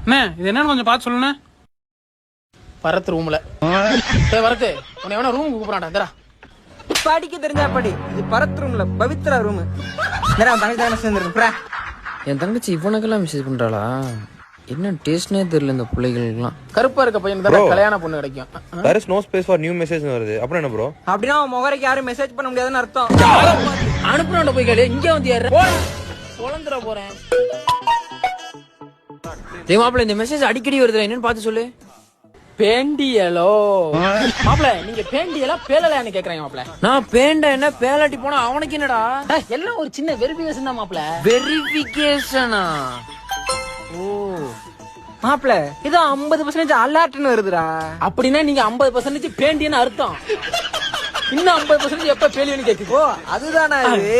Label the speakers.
Speaker 1: அண்ணே இது என்னன்னு கொஞ்சம் பார்த்து சொல்லுண்ணே.
Speaker 2: பரத் ரூம்ல வரத்து உன்னை வேணா ரூமுக்கு கூப்பிடாண்டா.
Speaker 3: படிக்க தெரிஞ்சா படி. இது பரத் ரூம்ல பவித்ரா ரூம். தங்கச்சி சேர்ந்துருக்கு.
Speaker 4: என் தங்கச்சி இவனுக்கெல்லாம் மெசேஜ் பண்றாளா? என்ன டேஸ்ட்னே தெரியல இந்த பிள்ளைகளுக்குலாம்.
Speaker 2: கருப்பா இருக்க பையனுக்கு தான் கல்யாண பொண்ணு கிடைக்கும்.
Speaker 5: there is no space for new message வருது. அப்புறம் என்ன ப்ரோ?
Speaker 3: அப்படின்னா முகரைக்கு யாரும் மெசேஜ் பண்ண முடியாதுன்னு அர்த்தம்.
Speaker 2: அனுப்புறோம் போய் கேளு. இங்க வந்து ஏற பொழந்துற போறேன்.
Speaker 4: மாப்பிள்ள இந்த மெசேஜ் அடிக்கடி வருது, என்னன்னு பார்த்து சொல்லு.
Speaker 2: பேண்டியலோ மாப்பிள, நீங்க பேண்டியலா பேலலையான்னு கேக்குறாங்க மாப்பிள.
Speaker 4: நான் பேண்ட என்ன பேலாட்டி போனா அவனுக்கு என்னடா?
Speaker 2: எல்லாம் ஒரு சின்ன வெரிஃபிகேஷன் தான் மாப்பிள.
Speaker 4: வெரிஃபிகேஷனா? ஓ
Speaker 3: மாப்பிள இது 50% அலர்ட்னு வருதுடா.
Speaker 2: அப்படின்னா நீங்க 50% பேண்டியன்னு அர்த்தம். இன்னும் 50% எப்ப பேலியன்னு கேக்குது.
Speaker 3: அதுதானா இது?